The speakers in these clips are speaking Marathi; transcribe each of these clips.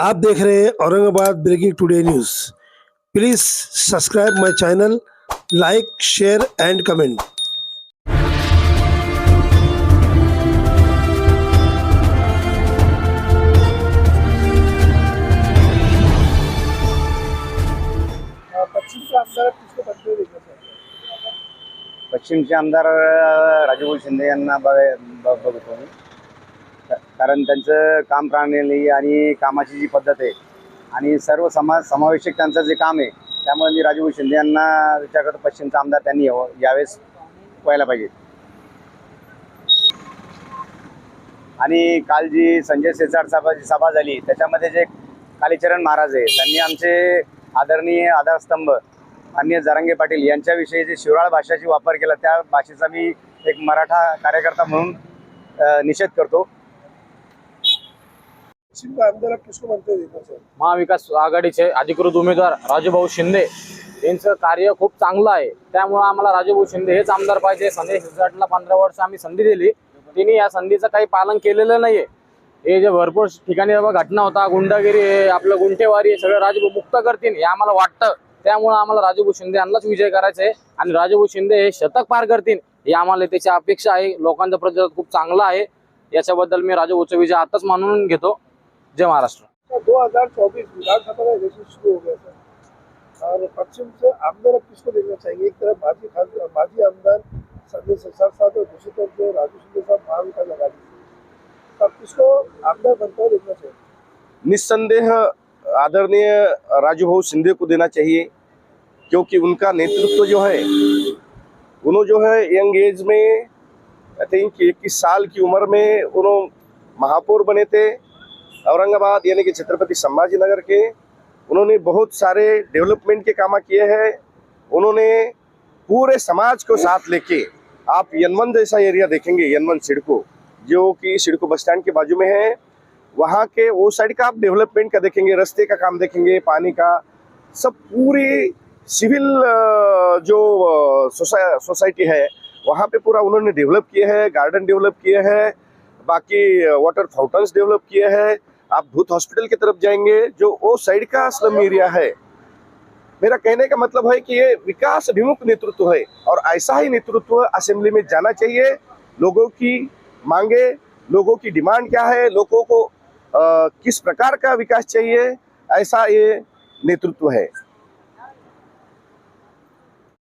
आप देख रहे हैं Aurangabad breaking today news. Please subscribe my channel, like share and comment. पश्चिमचे आमदार राजूभाऊ शिंदे यांना बघतो मी, कारण त्यांचं काम प्रणाली आणि कामाची जी पद्धत आहे आणि सर्व समावेशक त्यांचं जे काम आहे, त्यामुळे मी राजूभाऊ शिंदे यांना विचार पश्चिमचा आमदार त्यांनी यावेळेस व्हायला पाहिजे. आणि काल जी संजय शिरसाट सभा झाली त्याच्यामध्ये जे कालीचरण महाराज आहे त्यांनी आमचे आदरणीय आधारस्तंभ माननीय जरांगे पाटील यांच्याविषयी जे शिवराळ भाषेचा वापर केला, त्या भाषेचा मी एक मराठा कार्यकर्ता म्हणून निषेध करतो. महाविकास आघाडीचे अधिकृत उमेदवार राजूभाऊ शिंदे यांचं कार्य खूप चांगलं आहे, त्यामुळे आम्हाला राजूभाऊ शिंदे हेच आमदार पाहिजे. संजय शिरसाटला 15 वर्ष आम्ही संधी दिली, त्यांनी या संधीचं काही पालन केलेलं नाहीये. हे जे भरपूर ठिकाणी घटना होता, गुंडागिरी, आपलं गुंठेवारी, सगळं राजूभाऊ मुक्त करतील हे आम्हाला वाटतं. त्यामुळे आम्हाला राजूभाऊ शिंदे यांनाच विजय करायचा आहे आणि राजूभाऊ शिंदे हे शतक पार करतील हे आम्हाला त्याची अपेक्षा आहे. लोकांचा प्रतिसाद खूप चांगला आहे, याच्याबद्दल मी राजूभाऊचा विजय आताच मानून घेतो. जय महाराष्ट्र. 2024 विधानसभा का इलेक्शन शुरू हो गया था और पश्चिम से आमदार किसको देखना चाहिए? एक तरफ माजी आमदार संजय शिरसाट साहब और दूसरी तरफ जो राजू शिंदे साहब महाविकास आघाड़ी से, तब किसको आमदार बनता हुआ देखना चाहिए? निस्संदेह आदरणीय राजूभाऊ शिंदे को देना चाहिए, क्योंकि उनका नेतृत्व जो है, उन्होंने जो है यंग एज में आई थिंक 21 साल की उम्र में उन्होंने महापौर बने थे औरंगाबाद यानी कि छत्रपति संभाजीनगर के. उन्होंने बहुत सारे डेवलपमेंट के काम किए हैं. उन्होंने पूरे समाज को साथ लेके, आप यनवन जैसा एरिया देखेंगे, यनवन सिडको जो कि सिडको बस स्टैंड के बाजू में है, वहाँ के वो साइड का आप डेवलपमेंट का देखेंगे, रास्ते का काम देखेंगे, पानी का सब, पूरी सिविल जो सोसाइटी है वहाँ पे पूरा उन्होंने डेवलप किए हैं. गार्डन डेवलप किए हैं, बाकी वाटर फाउंटेन्स डेवलप किए हैं. आप भूत हॉस्पिटल की तरफ जाएंगे जो वो साइड का स्लम एरिया है. मेरा कहने का मतलब है कि ये विकास अभिमुख नेतृत्व है और ऐसा ही नेतृत्व असेंबली में जाना चाहिए. लोगों की मांगे, लोगों की डिमांड क्या है, लोगों को किस प्रकार का विकास चाहिए, ऐसा ये नेतृत्व है.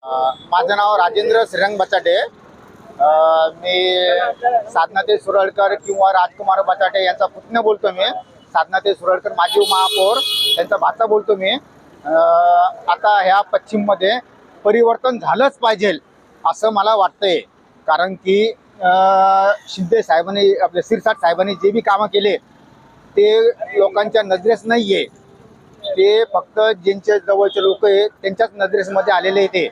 माझं नाव राजेंद्र श्रीरंग बचाटे. मी साधनाते सुरळकर किंवा राजकुमार बचाटे यांचा पुतण्या बोलतो. मी साधनाते सुरळकर माजी महापौर यांचा भाचा बोलतो. मी आता ह्या पश्चिममध्ये परिवर्तन झालंच पाहिजे असं मला वाटतंय, कारण की शिंदे साहेबांनी, आपले शिरसाट साहेबांनी जे बी कामं केले ते लोकांच्या नजरेस नाही आहे. ते फक्त ज्यांच्या जवळचे लोक आहे त्यांच्याच नजरेसमध्ये आलेले ते.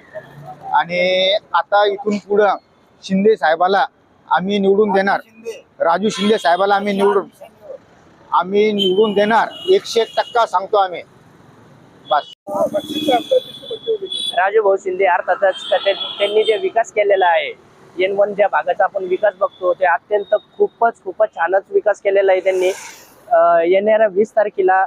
आणि आता इथून पुढं शिंदे साहेबाला आम्ही निवडून देणार, राजू शिंदे साहेबाला आम्ही निवडून देणार 101% सांगतो आम्ही. बस. राजूभाऊ शिंदे अर्थातच त्यांनी जे विकास केलेला आहे, N1 ज्या भागाचा आपण विकास बघतो ते अत्यंत खूपच छानच विकास केलेला आहे त्यांनी. येणाऱ्या 20 तारखेला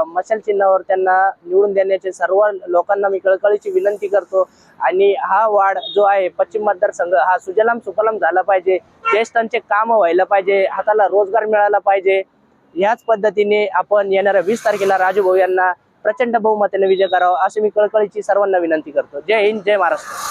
मशाल चिन्हावर त्यांना निवडून देण्याचे सर्व लोकांना मी कळकळीची विनंती करतो. आणि हा वाढ जो आहे पश्चिम मतदारसंघ हा सुजलाम सुफलाम झाला पाहिजे, ज्येष्ठांचे काम व्हायला पाहिजे, हाताला रोजगार मिळाला पाहिजे. ह्याच पद्धतीने आपण येणाऱ्या 20 तारखेला राजूभाऊ यांना प्रचंड बहुमताने विजय करावा अशी मी कळकळीची सर्वांना विनंती करतो. जय हिंद, जय महाराष्ट्र.